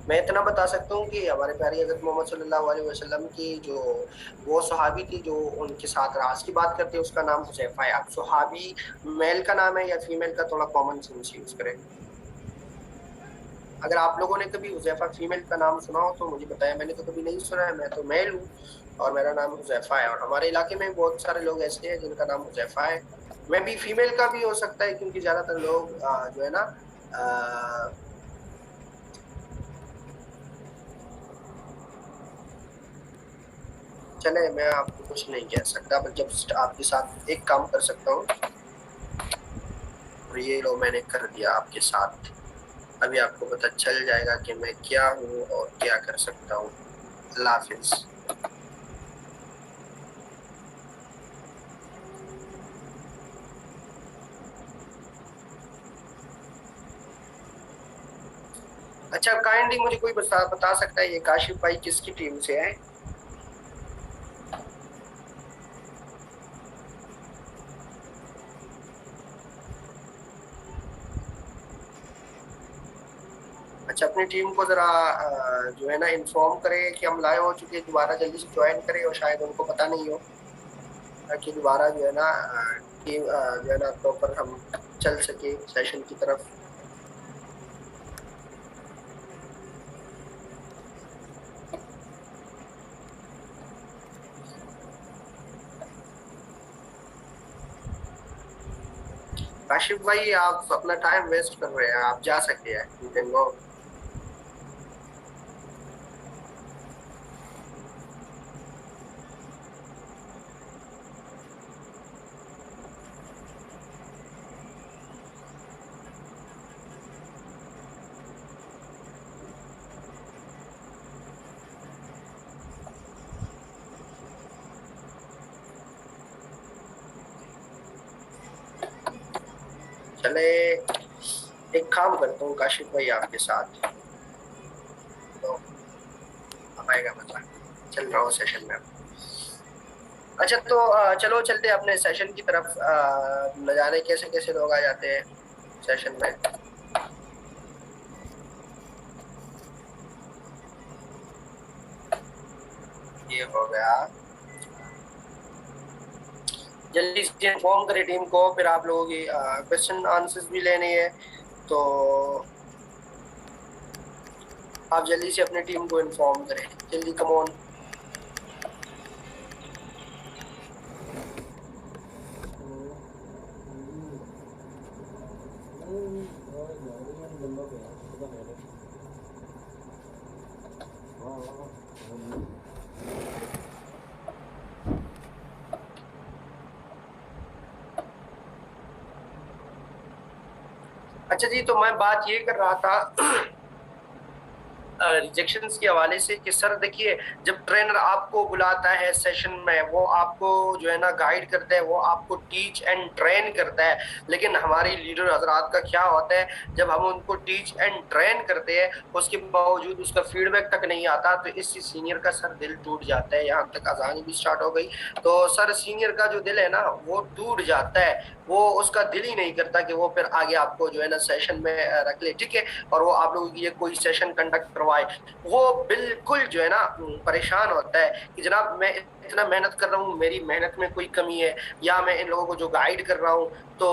मैं इतना बता सकता हूँ कि हमारे प्यारे हज़रत मोहम्मद सल्लल्लाहु अलैहि वसल्लम की जो वो सहाबी थी जो उनके साथ राज की बात करते हैं, उसका नाम हुजैफा है। आप सहाबी मेल का नाम है या फीमेल का, थोड़ा कॉमन सेंस यूज करें। अगर आप लोगों ने कभी हुजैफा फीमेल का नाम सुना हो तो मुझे बताया, मैंने तो कभी नहीं सुना है। मैं तो मेल हूँ और मेरा नाम हुजैफा है। और हमारे इलाके में बहुत सारे लोग ऐसे हैं जिनका नाम हुजैफा है। मैं भी फीमेल का भी हो सकता है, क्योंकि ज्यादातर लोग जो है ना चले, मैं आपको कुछ नहीं कह सकता, बट जब आपके साथ एक काम कर सकता हूँ, और ये लो मैंने कर दिया आपके साथ। अभी आपको पता चल जाएगा कि मैं क्या हूँ और क्या कर सकता हूँ। अल्लाह हाफिज। अच्छा, काइंडली मुझे कोई बता सकता है ये काशिफ भाई किसकी टीम से है? अच्छा, अपनी टीम को जरा जो है ना इन्फॉर्म करें कि हम लाइव हो चुके हैं, दोबारा जल्दी से ज्वाइन करें, और शायद उनको पता नहीं हो, ताकि दोबारा जो है ना टीम जो है ना प्रॉपर हम चल सके सेशन की तरफ। काशिफ भाई, आप अपना टाइम वेस्ट कर रहे हैं, आप जा सकते हैं, यू कैन गो। चले, एक काम करता हूँ काशिफ भाई आपके साथ, तो अब आएगा मजा, चल रहा हूँ सेशन में। अच्छा, तो चलो चलते हैं अपने सेशन की तरफ। न जाने कैसे कैसे लोग आ जाते हैं सेशन में। ये हो गया, जल्दी से इन्फॉर्म करें टीम को, फिर आप लोगों की क्वेश्चन आंसर्स भी लेने हैं, तो आप जल्दी से अपनी टीम को इन्फॉर्म करें, जल्दी, कम ऑन। अच्छा जी, तो मैं बात ये कर रहा था रिजेक्शंस के हवाले से कि सर देखिए, जब ट्रेनर आपको बुलाता है सेशन में, वो आपको जो है ना गाइड करता है, वो आपको टीच एंड ट्रेन करता है, लेकिन हमारी लीडर हजरात का क्या होता है, जब हम उनको टीच एंड ट्रेन करते हैं उसके बावजूद उसका फीडबैक तक नहीं आता, तो इससे सीनियर का सर दिल टूट जाता है। यहाँ तक अजान भी स्टार्ट हो गई, तो सर सीनियर का जो दिल है ना वो टूट जाता है, वो उसका दिल ही नहीं करता कि वो फिर आगे आपको जो है ना सेशन में रख ले, ठीक है, और वो आप लोगों की ये कोई सेशन कंडक्ट करवाए। वो बिल्कुल जो है ना परेशान होता है कि जनाब मैं इतना मेहनत कर रहा हूँ, मेरी मेहनत में कोई कमी है, या मैं इन लोगों को जो गाइड कर रहा हूँ तो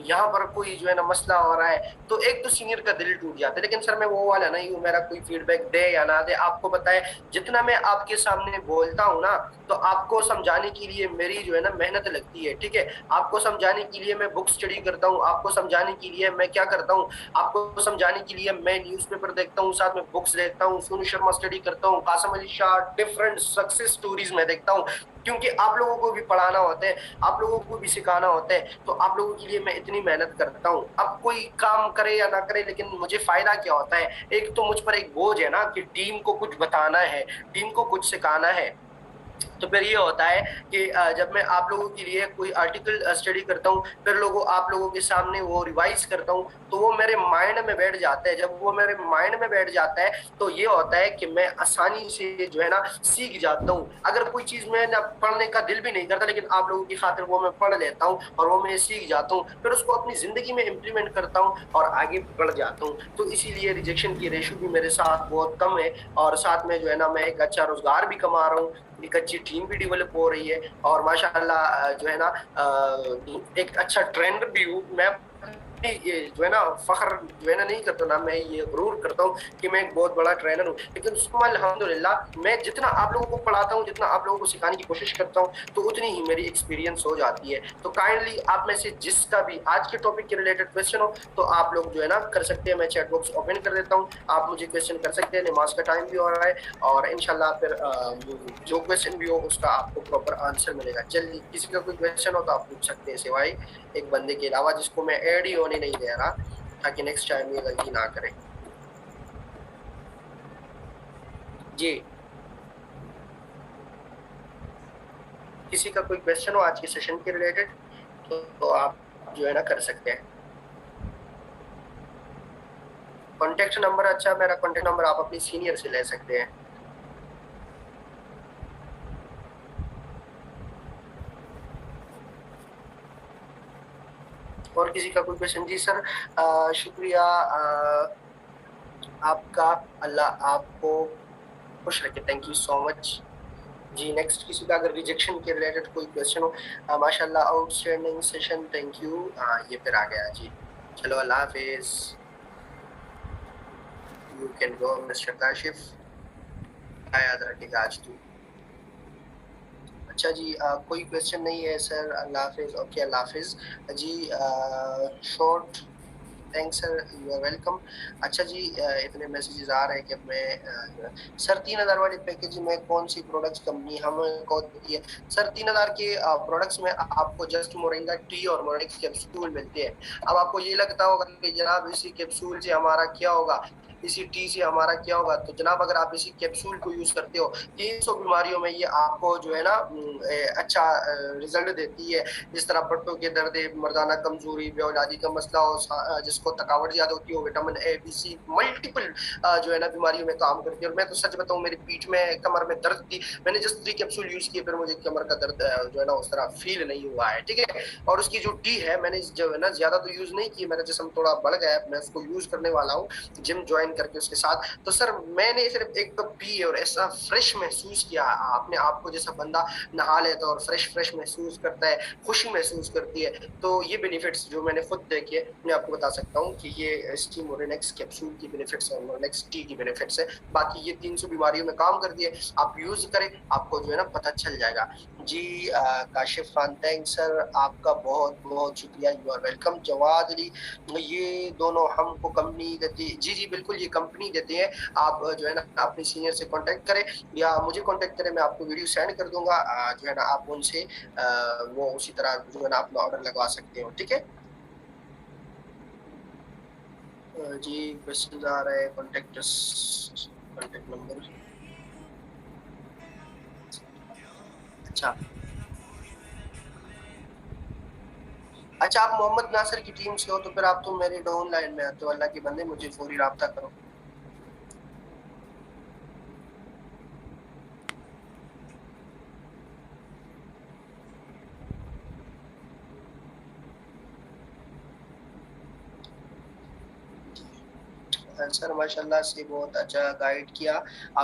यहाँ पर कोई जो है ना मसला हो रहा है, तो एक तो सीनियर का दिल टूट जाता है। लेकिन सर मैं वो वाला नहीं हूँ, मेरा कोई फीडबैक दे या ना दे, आपको पता है जितना मैं आपके सामने बोलता हूँ ना, तो आपको समझाने के लिए मेरी जो है ना मेहनत लगती है, ठीक है, आपको समझाने के लिए मैं बुक स्टडी करता हूँ, आपको समझाने के लिए मैं क्या करता हूँ, आपको समझाने के लिए मैं न्यूज़पेपर देखता हूँ, साथ में बुक्स देखता हूँ, सोनू शर्मा स्टडी करता हूँ, Qasim Ali Shah, different success stories में देखता हूँ, क्योंकि आप लोगों को भी पढ़ाना होता है, आप लोगों को भी सिखाना होता है, तो आप लोगों के लिए मैं इतनी मेहनत करता हूँ। अब कोई काम करे या ना करे, लेकिन मुझे फायदा क्या होता है, एक तो मुझ पर एक बोझ है ना कि टीम को कुछ बताना है, टीम को कुछ सिखाना है। तो फिर ये होता है कि जब मैं आप लोगों के लिए कोई आर्टिकल स्टडी करता हूँ, फिर आप लोगों के सामने वो रिवाइज करता हूँ, तो वो मेरे माइंड में बैठ जाता है। जब वो मेरे माइंड में बैठ जाता है तो ये होता है कि मैं आसानी से जो है ना सीख जाता हूँ। अगर कोई चीज मैं ना पढ़ने का दिल भी नहीं करता, लेकिन आप लोगों की खातिर वो मैं पढ़ लेता हूँ और वो मैं सीख जाता हूँ, फिर उसको अपनी जिंदगी में इम्प्लीमेंट करता हूँ और आगे बढ़ जाता हूँ। तो इसीलिए रिजेक्शन की रेशो भी मेरे साथ बहुत कम है, और साथ में जो है ना मैं एक अच्छा रोजगार भी कमा रहा हूँ, एक अच्छी टीम भी डेवलप हो रही है, और माशाल्लाह जो है ना एक अच्छा ट्रेंडर भी हूँ मैं। ये जो है ना फख्र जो है ना नहीं करता ना, मैं ये गुरूर करता हूँ कि मैं एक बहुत बड़ा ट्रेनर हूँ, लेकिन उसमें अल्हम्दुलिल्लाह मैं जितना आप लोगों को पढ़ाता हूँ, जितना आप लोगों को सिखाने की कोशिश करता हूँ, तो उतनी ही मेरी एक्सपीरियंस हो जाती है। तो काइंडली आप में से जिसका भी आज के टॉपिक के रिलेटेड क्वेश्चन हो, तो आप लोग जो है ना कर सकते हैं, मैं चैट बॉक्स ओपन कर देता हूँ, आप मुझे क्वेश्चन कर सकते हैं, नमाज का टाइम भी हो रहा है, और इंशाल्लाह फिर जो क्वेश्चन भी हो उसका आपको प्रॉपर आंसर मिलेगा। जल्दी किसी का कोई क्वेश्चन हो तो आप पूछ सकते हैं, सिवाय एक बंदे के अलावा जिसको मैं ऐड ही होने नहीं दे रहा, ताकि नेक्स्ट टाइम ये गलती ना करें। जी, किसी का कोई क्वेश्चन हो आज के सेशन के रिलेटेड, तो आप जो है ना कर सकते हैं। कॉन्टेक्ट नंबर, अच्छा मेरा कॉन्टेक्ट नंबर आप अपनी सीनियर से ले सकते हैं। और किसी का कोई क्वेश्चन? जी सर, शुक्रिया आपका, अल्लाह आपको खुश रखे, थैंक यू सो मच। जी नेक्स्ट किसी का अगर रिजेक्शन के रिलेटेड कोई क्वेश्चन हो, माशाल्लाह आउटस्टैंडिंग सेशन, थैंक यू। ये फिर आ गया जी, चलो अल्लाह हाफिज, you can go mister Kashif, याद रखिएगा आज तू। अच्छा जी, कोई क्वेश्चन नहीं है सर, अल्लाह हाफिज, ओके अल्लाह हाफिज जी। Short thanks sir, you are welcome. अच्छा जी, इतने मैसेजेस आ रहे हैं कि मैं सर 3000 वाले पैकेज में कौन सी प्रोडक्ट्स कंपनी हमें को देती है? सर 3000 के प्रोडक्ट्स में आपको जस्ट मोरिंगा टी और मोरिंगा कैप्सूल मिलते हैं। अब आपको ये लगता होगा कि जनाब इसी कैप्सूल से हमारा क्या होगा, इसी टी से हमारा क्या होगा, तो जनाब अगर आप इसी कैप्सूल को यूज करते हो 300 बीमारियों में ये आपको जो है ना अच्छा रिजल्ट देती है। जिस तरह पट्टों के दर्द, मर्दाना कमजोरी, बेऔलादी का मसला हो, जिसको थकावट ज्यादा होती हो, vitamin A B C multiple जो है ना बीमारियों में काम करती है। और मैं तो सच बताऊं, मेरी पीठ में कमर में दर्द थी, मैंने जस्ट 3 कैप्सूल यूज किए, फिर मुझे कमर का दर्द जो है ना उस तरह फील नहीं हुआ है। ठीक है, और उसकी जो टी है मैंने जो है ना ज्यादा तो यूज नहीं की, मेरा जिस्म थोड़ा बढ़ गया है, मैं उसको यूज करने वाला हूँ जिम ज्वाइन करके उसके साथ। तो सर मैंने सिर्फ एक कप पी और ऐसा फ्रेश महसूस किया, अपने आप को जैसा बंदा नहा लेता है और फ्रेश फ्रेश महसूस करता है, खुशी महसूस करती है। तो ये बेनिफिट्स जो मैंने खुद देखे, मैं आपको बता सकता हूँ कि ये स्टीम मोरेनेक्स कैप्सूल की बेनिफिट्स है, मोरेनेक्स टी की बेनिफिट्स है। बाकी ये 300 बीमारियों में काम करती है, आप यूज करें, आपको जो है ना पता चल जाएगा जी। काशिफ खान, थैंक्स सर, आपका बहुत बहुत शुक्रिया, you are welcome. Jawad Ali, ये दोनों हमको कंपनी देती है? जी जी बिल्कुल, ये कंपनी देते हैं। आप जो है ना अपने सीनियर से कांटेक्ट करें या मुझे कांटेक्ट करें, मैं आपको वीडियो सेंड कर दूंगा, जो है ना आप उनसे वो उसी तरह जो है ना अपना ऑर्डर लगवा सकते हो। ठीक है जी, क्वेश्चन आ रहा है, कांटेक्ट कांटेक्ट नंबर। अच्छा अच्छा, आप मोहम्मद नासिर की टीम से हो तो फिर आप तो मेरे डाउन लाइन में आते हो, अल्लाह के बंदे मुझे फौरी राब्ता करो। सर माशाल्लाह से बहुत अच्छा गाइड किया।